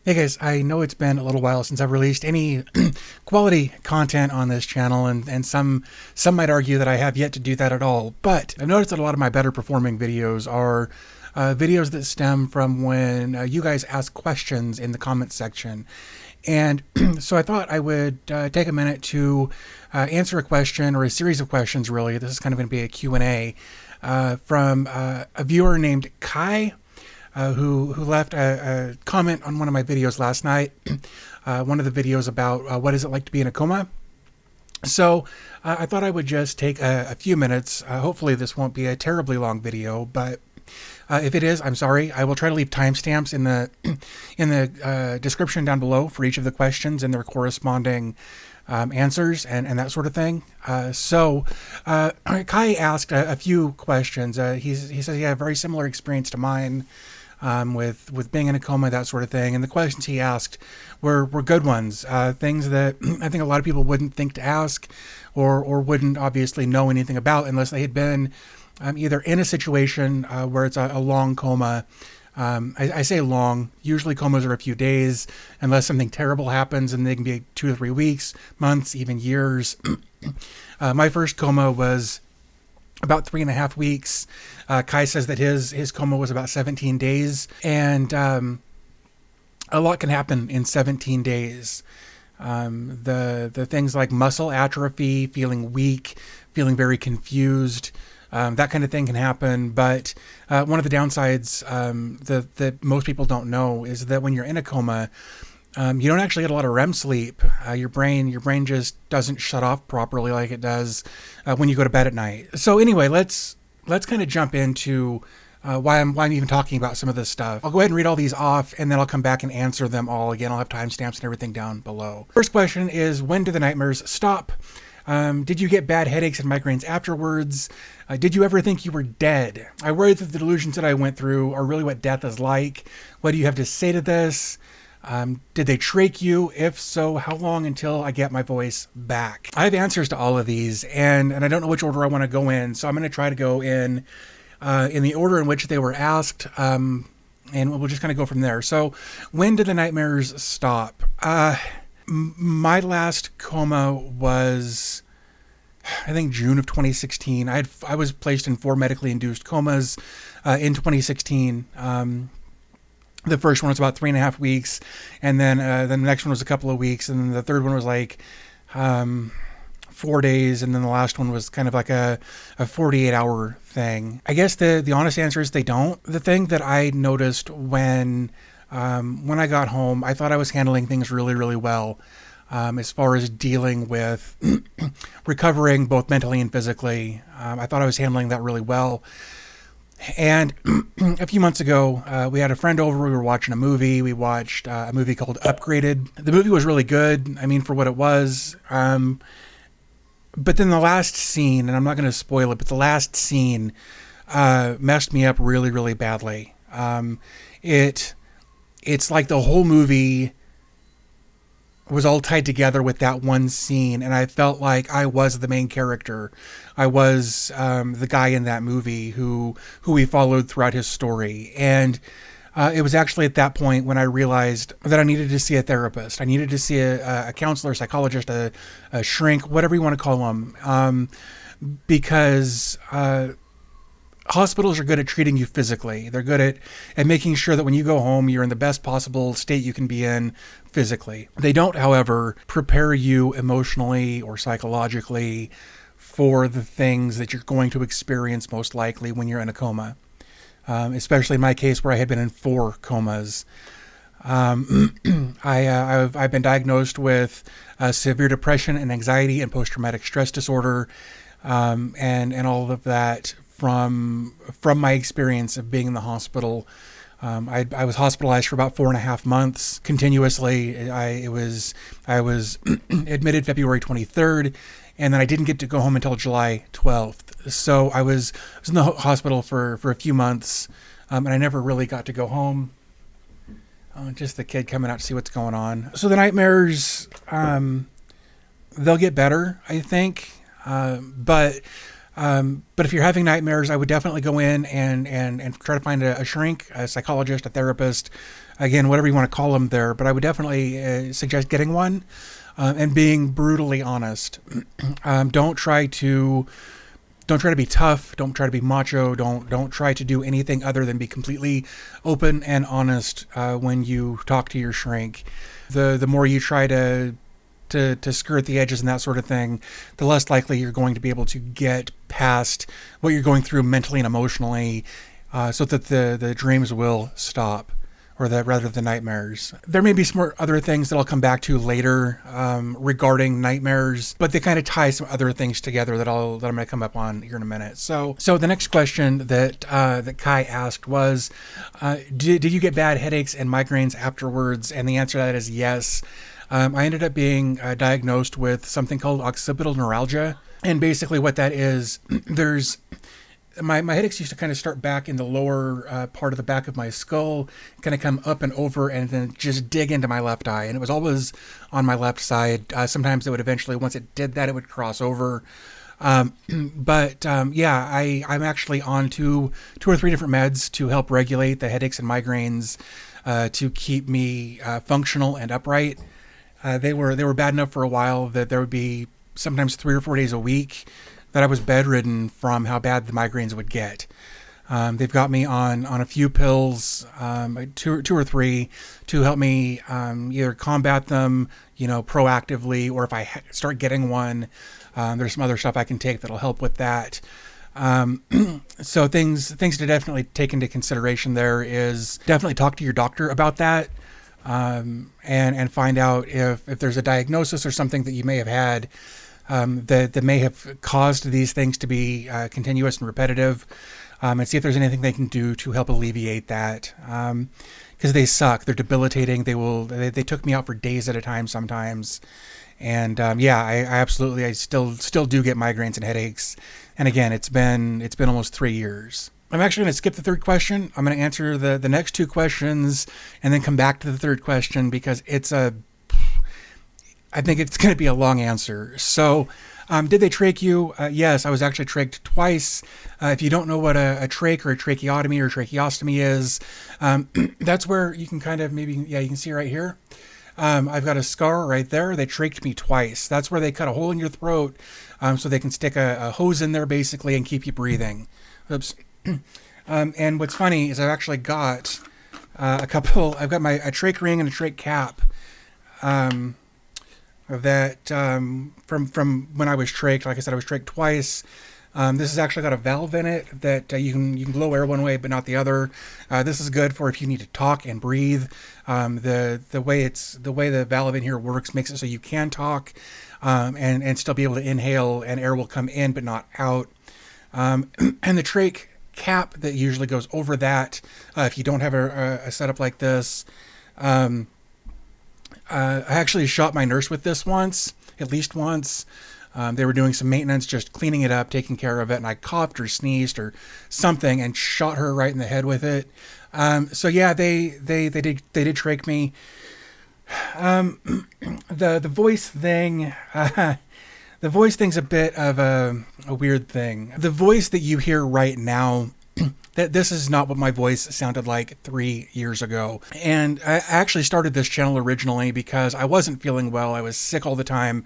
Hey guys, I know it's been a little while since I've released any quality content on this channel, and some might argue that I have yet to do that at all. But I've noticed that a lot of my better performing videos are videos that stem from when you guys ask questions in the comments section. And so I thought I would take a minute to answer a question, or a series of questions really. This is kind of going to be a Q&A from a viewer named Kai. Who left a comment on one of my videos last night, one of the videos about what is it like to be in a coma. So I thought I would just take a few minutes. Hopefully this won't be a terribly long video, but if it is, I'm sorry. I will try to leave timestamps in the description down below for each of the questions and their corresponding answers and that sort of thing. Kai asked a few questions. He says he had a very similar experience to mine. With being in a coma, that sort of thing. And the questions he asked were good ones, things that I think a lot of people wouldn't think to ask or wouldn't obviously know anything about unless they had been either in a situation where it's a long coma. I say long, usually comas are a few days unless something terrible happens, and they can be 2 to 3 weeks, months, even years. My first coma was about 3.5 weeks. Kai says that his coma was about 17 days, and a lot can happen in 17 days. The things like muscle atrophy, feeling weak, feeling very confused, that kind of thing can happen. But one of the downsides that most people don't know is that when you're in a coma, you don't actually get a lot of REM sleep. Your brain just doesn't shut off properly like it does when you go to bed at night. So anyway, let's kind of jump into why I'm even talking about some of this stuff. I'll go ahead and read all these off, and then I'll come back and answer them all again. I'll have timestamps and everything down below. First question is, when do the nightmares stop? Did you get bad headaches and migraines afterwards? Did you ever think you were dead? I worry that the delusions that I went through are really what death is like. What do you have to say to this? Did they trach you? If so, how long until I get my voice back? I have answers to all of these, and I don't know which order I want to go in, so I'm going to try to go in the order in which they were asked, and we'll just kind of go from there. So, when did the nightmares stop? My last coma was, I think, June of 2016. I was placed in 4 medically induced comas in 2016. The first one was about 3.5 weeks, and then the next one was a couple of weeks, and then the third one was like 4 days, and then the last one was kind of like a 48-hour thing. I guess the honest answer is they don't. The thing that I noticed when I got home, I thought I was handling things really, really well as far as dealing with recovering both mentally and physically. I thought I was handling that really well. And a few months ago, we had a friend over. We were watching a movie. We watched a movie called Upgraded. The movie was really good, I mean, for what it was. But then the last scene, and I'm not going to spoil it, but the last scene messed me up really, really badly. It's like the whole movie was all tied together with that one scene, and I felt like I was the main character. I was the guy in that movie who we followed throughout his story. And it was actually at that point when I realized that I needed to see a therapist. I needed to see a counselor, psychologist, a shrink, whatever you want to call them, because hospitals are good at treating you physically. They're good at making sure that when you go home, you're in the best possible state you can be in physically. They don't, however, prepare you emotionally or psychologically for the things that you're going to experience most likely when you're in a coma. Especially in my case where I had been in 4 comas. I've been diagnosed with severe depression and anxiety and post-traumatic stress disorder, and all of that from my experience of being in the hospital. I was hospitalized for about 4.5 months continuously. I was admitted February 23rd, and then I didn't get to go home until July 12th. So I was in the hospital for a few months, and I never really got to go home. Just the kid coming out to see what's going on. So the nightmares, they'll get better, I think, but But if you're having nightmares, I would definitely go in and try to find a shrink, a psychologist, a therapist, again, whatever you want to call them there. But I would definitely suggest getting one and being brutally honest. Don't try to be tough. Don't try to be macho. Don't try to do anything other than be completely open and honest when you talk to your shrink. The more you try to skirt the edges and that sort of thing, the less likely you're going to be able to get past what you're going through mentally and emotionally, so that the dreams will stop, or that rather the nightmares. There may be some more other things that I'll come back to later regarding nightmares, but they kind of tie some other things together that I'm going to come up on here in a minute. So the next question that Kai asked was, did you get bad headaches and migraines afterwards? And the answer to that is yes. I ended up being diagnosed with something called occipital neuralgia. And basically what that is, there's my headaches used to kind of start back in the lower part of the back of my skull, kind of come up and over and then just dig into my left eye. And it was always on my left side. Sometimes it would eventually, once it did that, it would cross over. I'm actually on two or three different meds to help regulate the headaches and migraines, to keep me functional and upright. They were bad enough for a while that there would be sometimes 3 or 4 days a week that I was bedridden from how bad the migraines would get. They've got me on a few pills, two or three, to help me either combat them, proactively, or if I start getting one, there's some other stuff I can take that'll help with that. So things to definitely take into consideration there is definitely talk to your doctor about that. And find out if there's a diagnosis or something that you may have had that may have caused these things to be continuous and repetitive, and see if there's anything they can do to help alleviate that. Because they suck. They're debilitating. They took me out for days at a time sometimes. And I still do get migraines and headaches. And again, it's been almost 3 years. I'm actually going to skip the third question. I'm going to answer the next two questions and then come back to the third question because I think it's going to be a long answer. So, did they trach you? Yes, I was actually trached twice. If you don't know what a trach or a tracheotomy or tracheostomy is, that's where you can kind of you can see right here. I've got a scar right there. They trached me twice. That's where they cut a hole in your throat so they can stick a hose in there basically and keep you breathing. Oops. And what's funny is I've actually got I've got a trach ring and a trach cap that from when I was trached. Like I said, I was trached twice. This has actually got a valve in it that you can blow air one way but not the other. This is good for if you need to talk and breathe. The way the valve in here works makes it so you can talk and still be able to inhale, and air will come in but not out. And the trach cap that usually goes over that, if you don't have a setup like this. I actually shot my nurse with this once, at least once. They were doing some maintenance, just cleaning it up, taking care of it, and I coughed or sneezed or something and shot her right in the head with it. So yeah, they did trach me. The voice thing. The voice thing's a bit of a weird thing. The voice that you hear right now, this is not what my voice sounded like 3 years ago. And I actually started this channel originally because I wasn't feeling well. I was sick all the time.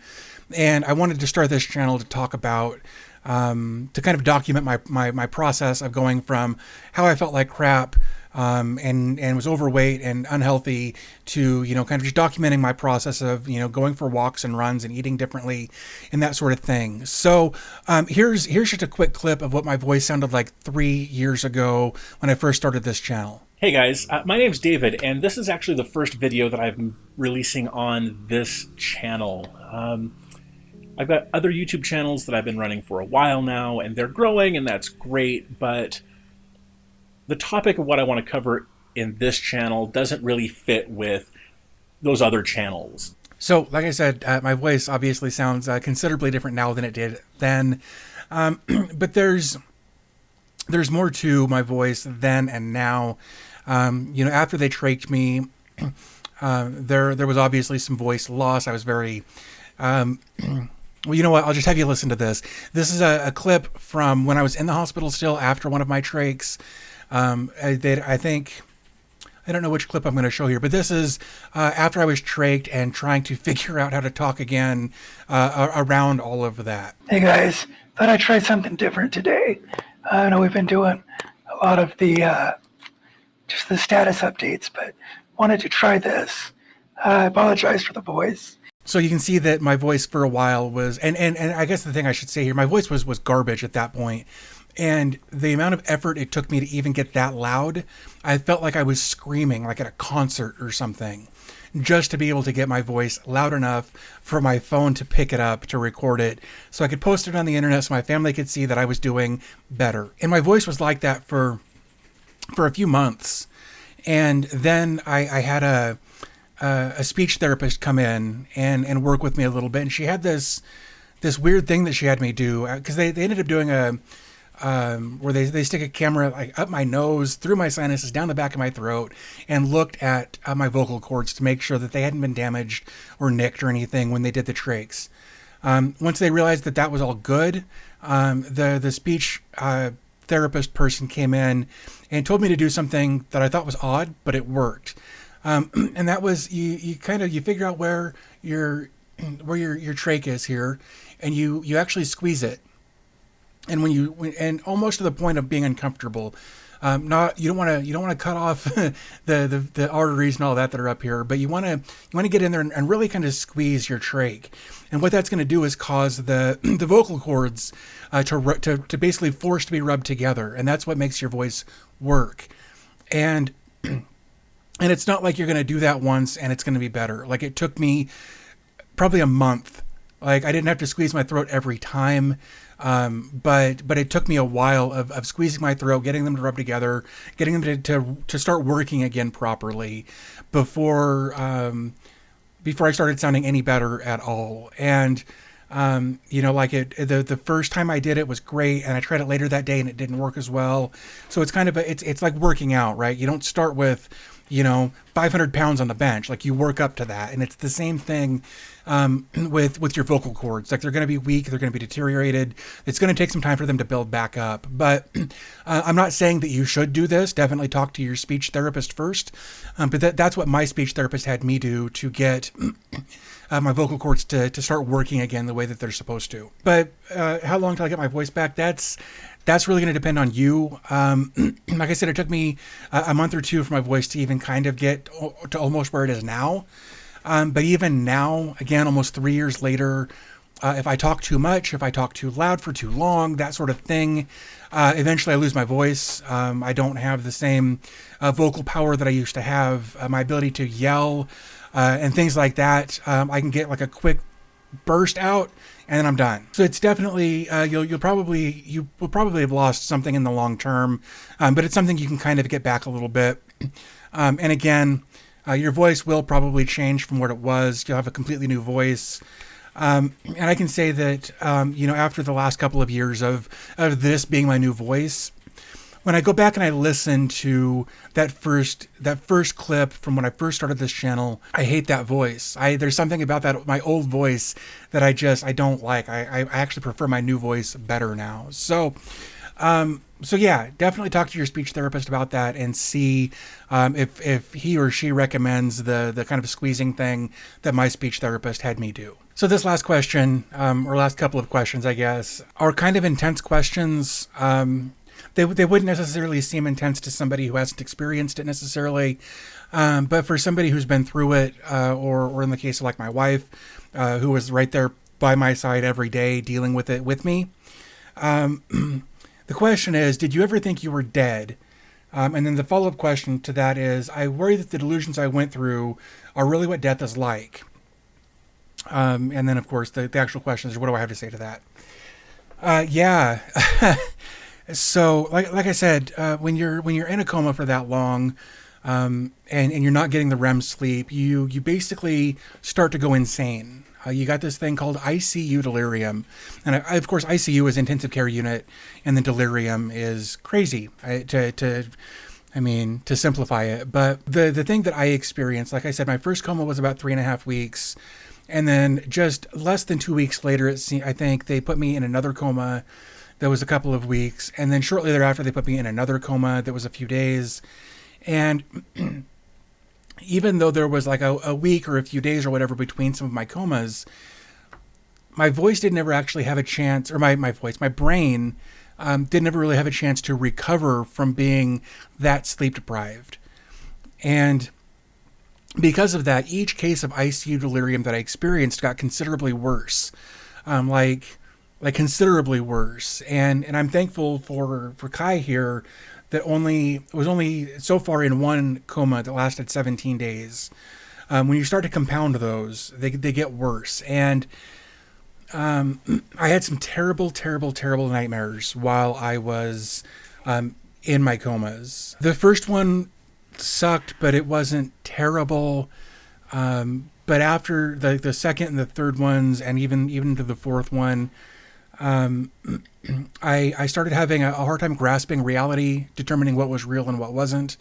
And I wanted to start this channel to talk about, to kind of document my process of going from how I felt like crap, and was overweight and unhealthy to, kind of just documenting my process of, going for walks and runs and eating differently and that sort of thing. So here's just a quick clip of what my voice sounded like 3 years ago when I first started this channel. Hey guys, my name's David, and this is actually the first video that I'm releasing on this channel. I've got other YouTube channels that I've been running for a while now, and they're growing, and that's great, but the topic of what I want to cover in this channel doesn't really fit with those other channels. So, like I said, my voice obviously sounds considerably different now than it did then, but there's more to my voice then and now. After they trached me, there was obviously some voice loss. I was very Well, you know what? I'll just have you listen to this. This is a clip from when I was in the hospital still after one of my trachs. I think I don't know which clip I'm going to show here, but this is after I was trached and trying to figure out how to talk again around all of that. Hey guys, thought I'd try something different today. I know we've been doing a lot of the just the status updates, but wanted to try this. I apologize for the voice. So you can see that my voice for a while was, and I guess the thing I should say here, my voice was garbage at that point. And the amount of effort it took me to even get that loud, I felt like I was screaming like at a concert or something, just to be able to get my voice loud enough for my phone to pick it up, to record it, so I could post it on the internet so my family could see that I was doing better. And my voice was like that for a few months. And then I had a speech therapist come in and work with me a little bit. And she had this weird thing that she had me do, because they ended up doing where they stick a camera like up my nose, through my sinuses, down the back of my throat, and looked at my vocal cords to make sure that they hadn't been damaged or nicked or anything when they did the trachs. Once they realized that that was all good, the speech therapist person came in and told me to do something that I thought was odd, but it worked. And that was you figure out where your trach is here, and you actually squeeze it. And and almost to the point of being uncomfortable. You don't want to cut off the arteries and all that are up here, but you want to get in there and really kind of squeeze your trach. And what that's going to do is cause the vocal cords to basically force to be rubbed together, and that's what makes your voice work. And it's not like you're going to do that once and it's going to be better. Like, it took me probably a month. Like, I didn't have to squeeze my throat every time. But it took me a while of squeezing my throat, getting them to rub together, getting them to start working again properly before I started sounding any better at all. And the first time I did it was great, and I tried it later that day and it didn't work as well. So it's kind of it's like working out, right? You don't start with 500 pounds on the bench. Like, you work up to that. And it's the same thing with your vocal cords. Like, they're going to be weak, they're going to be deteriorated. It's going to take some time for them to build back up. But I'm not saying that you should do this. Definitely talk to your speech therapist first. But that's what my speech therapist had me do to get my vocal cords to start working again the way that they're supposed to. But how long till I get my voice back? That's really going to depend on you. Like I said, it took me a month or two for my voice to even kind of get to almost where it is now. But even now, again, almost 3 years later, if I talk too much, if I talk too loud for too long, that sort of thing, eventually I lose my voice. I don't have the same vocal power that I used to have. My ability to yell and things like that, I can get like a quick burst out, and then I'm done. So it's definitely you will probably have lost something in the long term, but it's something you can kind of get back a little bit. And again, your voice will probably change from what it was. You'll have a completely new voice. And I can say that after the last couple of years of this being my new voice, when I go back and I listen to that first clip from when I first started this channel, I hate that voice. There's something about that, my old voice, that I don't like. I actually prefer my new voice better now. So yeah, definitely talk to your speech therapist about that and see if he or she recommends the kind of squeezing thing that my speech therapist had me do. So this last question, or last couple of questions, I guess, are kind of intense questions. They wouldn't necessarily seem intense to somebody who hasn't experienced it necessarily, but for somebody who's been through it, or in the case of like my wife, who was right there by my side every day dealing with it with me. The question is, did you ever think you were dead? And then the follow-up question to that is, I worry that the delusions I went through are really what death is like. And then, of course, the actual question is, what do I have to say to that? Yeah. So, like I said, when you're in a coma for that long, and you're not getting the REM sleep, you basically start to go insane. You got this thing called ICU delirium, and of course ICU is intensive care unit, and the delirium is crazy. To simplify it, but the thing that I experienced, like I said, my first coma was about 3.5 weeks. And then just less than 2 weeks later, I think they put me in another coma that was a couple of weeks. And then shortly thereafter, they put me in another coma that was a few days. And even though there was like a week or a few days or whatever between some of my comas, my voice didn't ever actually have a chance, or my brain didn't ever really have a chance to recover from being that sleep deprived. And because of that, each case of ICU delirium that I experienced got considerably worse, like considerably worse. And I'm thankful for Kai here that was only so far in one coma that lasted 17 days. When you start to compound those, they get worse. And I had some terrible, terrible, terrible nightmares while I was in my comas. The first one sucked, but it wasn't terrible. But after the second and the third ones, and even to the fourth one, I started having a hard time grasping reality, determining what was real and what wasn't.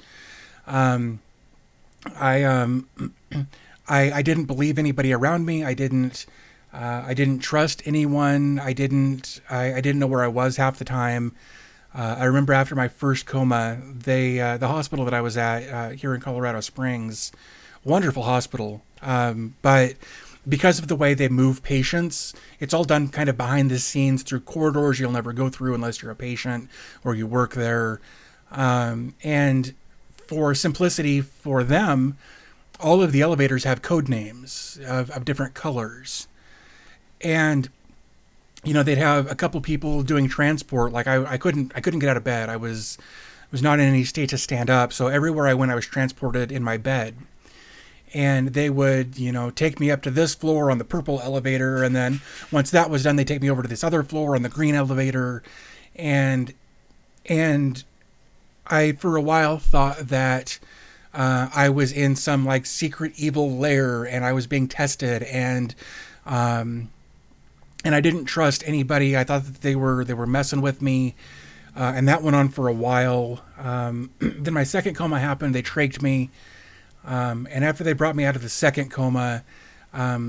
I didn't believe anybody around me. I didn't trust anyone. I didn't know where I was half the time. I remember after my first coma, the hospital that I was at here in Colorado Springs, wonderful hospital, but because of the way they move patients, it's all done kind of behind the scenes through corridors you'll never go through unless you're a patient or you work there. And for simplicity for them, all of the elevators have code names of different colors. And they'd have a couple people doing transport. Like I couldn't get out of bed. I was not in any state to stand up. So everywhere I went, I was transported in my bed. And they would, take me up to this floor on the purple elevator. And then once that was done, they take me over to this other floor on the green elevator. And I, for a while, thought that I was in some like secret evil lair and I was being tested. And I didn't trust anybody. I thought that they were messing with me. And that went on for a while. Then my second coma happened. They trached me. And after they brought me out of the second coma, I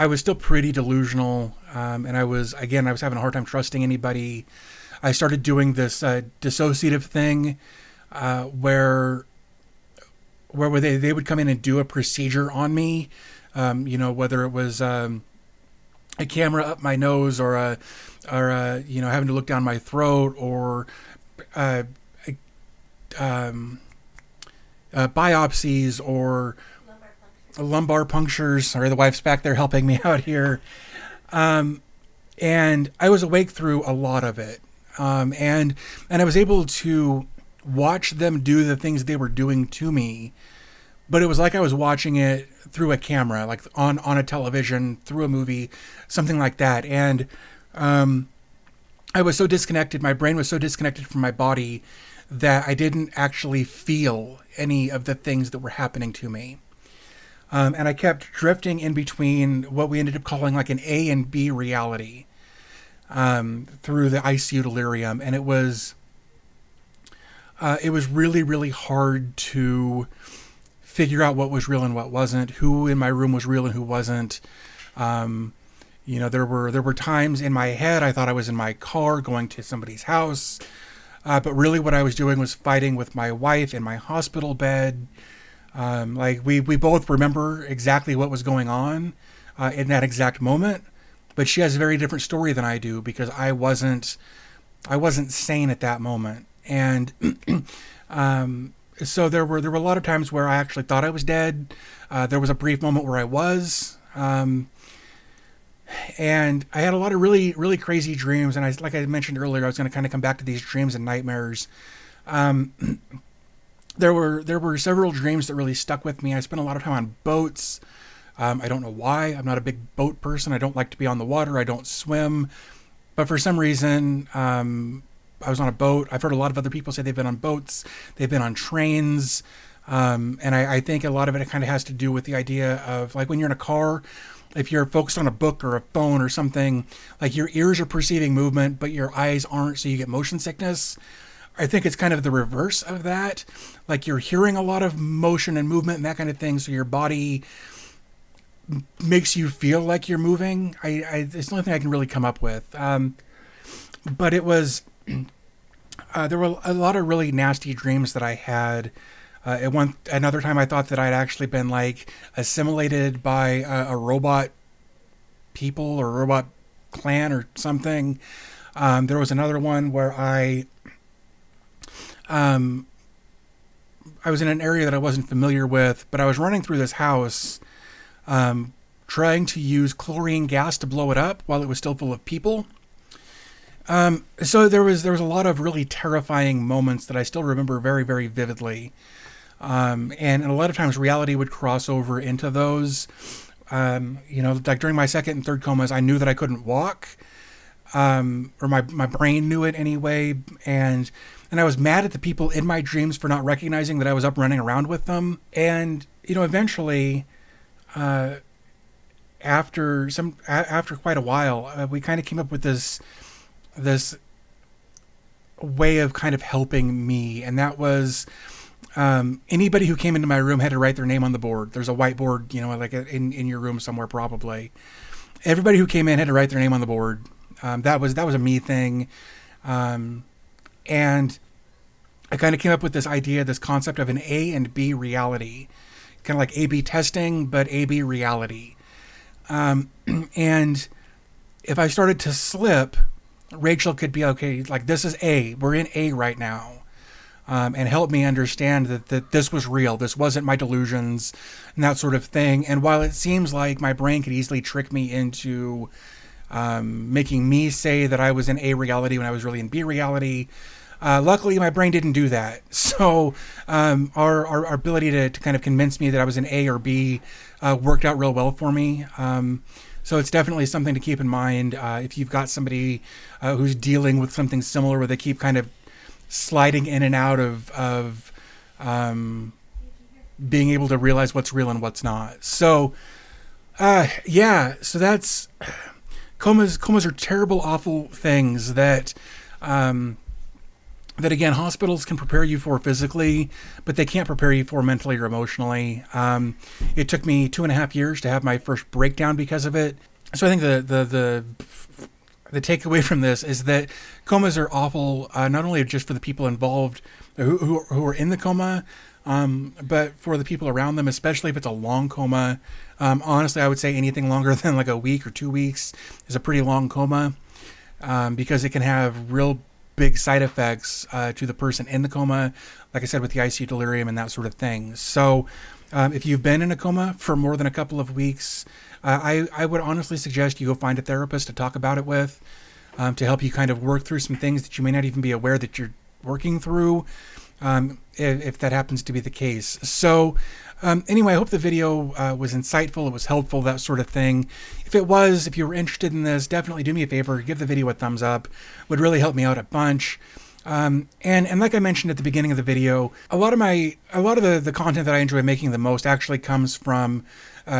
was still pretty delusional. And I was having a hard time trusting anybody. I started doing this dissociative thing where they would come in and do a procedure on me, whether it was a camera up my nose or having to look down my throat or biopsies or lumbar punctures. Sorry, the wife's back there helping me out here. And I was awake through a lot of it. And I was able to watch them do the things they were doing to me, but it was like I was watching it through a camera, like on a television, through a movie, something like that. And I was so disconnected. My brain was so disconnected from my body that I didn't actually feel any of the things that were happening to me. And I kept drifting in between what we ended up calling like an A and B reality through the ICU delirium. And it was really, really hard to figure out what was real and what wasn't, who in my room was real and who wasn't. There were times in my head I thought I was in my car going to somebody's house. But really what I was doing was fighting with my wife in my hospital bed. We both remember exactly what was going on in that exact moment, but she has a very different story than I do because I wasn't sane at that moment. And so there were a lot of times where I actually thought I was dead. There was a brief moment where I was. And I had a lot of really, really crazy dreams. And like I mentioned earlier, I was going to kind of come back to these dreams and nightmares. There were several dreams that really stuck with me. I spent a lot of time on boats. I don't know why. I'm not a big boat person. I don't like to be on the water. I don't swim. But for some reason, I was on a boat. I've heard a lot of other people say they've been on boats. They've been on trains. And I think a lot of it kind of has to do with the idea of like when you're in a car, if you're focused on a book or a phone or something, like your ears are perceiving movement, but your eyes aren't, so you get motion sickness. I think it's kind of the reverse of that. Like you're hearing a lot of motion and movement and that kind of thing, so your body makes you feel like you're moving. It's the only thing I can really come up with. But it was, there were a lot of really nasty dreams that I had. At another time I thought that I'd actually been like assimilated by a robot people or robot clan or something. There was another one where I was in an area that I wasn't familiar with, but I was running through this house, trying to use chlorine gas to blow it up while it was still full of people. So there was a lot of really terrifying moments that I still remember very, very vividly. And a lot of times reality would cross over into those. Like during my second and third comas, I knew that I couldn't walk, or my brain knew it anyway. And I was mad at the people in my dreams for not recognizing that I was up running around with them. And, eventually, after quite a while, we kind of came up with this way of kind of helping me. And that was, anybody who came into my room had to write their name on the board. There's a whiteboard, like in your room somewhere, probably. Everybody who came in had to write their name on the board. That was a me thing. And I kind of came up with this idea, this concept of an A and B reality, kind of like A/B testing, but A/B reality. And if I started to slip, Rachel could be, okay, like this is A, we're in A right now. And help me understand that this was real. This wasn't my delusions and that sort of thing. And while it seems like my brain could easily trick me into making me say that I was in A reality when I was really in B reality, luckily my brain didn't do that. So our ability to kind of convince me that I was in A or B worked out real well for me. So it's definitely something to keep in mind if you've got somebody who's dealing with something similar where they keep kind of sliding in and out of being able to realize what's real and what's not. So so that's comas are terrible, awful things that again, hospitals can prepare you for physically, but they can't prepare you for mentally or emotionally. It took me 2.5 years to have my first breakdown because of it. So I think the takeaway from this is that comas are awful, not only just for the people involved who are in the coma, but for the people around them, especially if it's a long coma. Honestly, I would say anything longer than like a week or 2 weeks is a pretty long coma, because it can have real big side effects to the person in the coma, like I said, with the ICU delirium and that sort of thing. So if you've been in a coma for more than a couple of weeks, I would honestly suggest you go find a therapist to talk about it with, to help you kind of work through some things that you may not even be aware that you're working through, if that happens to be the case. So anyway, I hope the video was insightful, it was helpful, that sort of thing. If it was, if you were interested in this, definitely do me a favor, give the video a thumbs up. It would really help me out a bunch. And like I mentioned at the beginning of the video, a lot of the content that I enjoy making the most actually comes from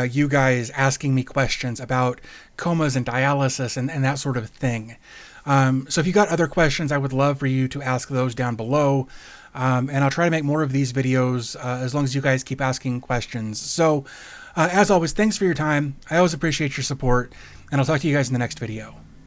you guys asking me questions about comas and dialysis and that sort of thing. So if you got other questions, I would love for you to ask those down below. And I'll try to make more of these videos as long as you guys keep asking questions. So as always, thanks for your time. I always appreciate your support, and I'll talk to you guys in the next video.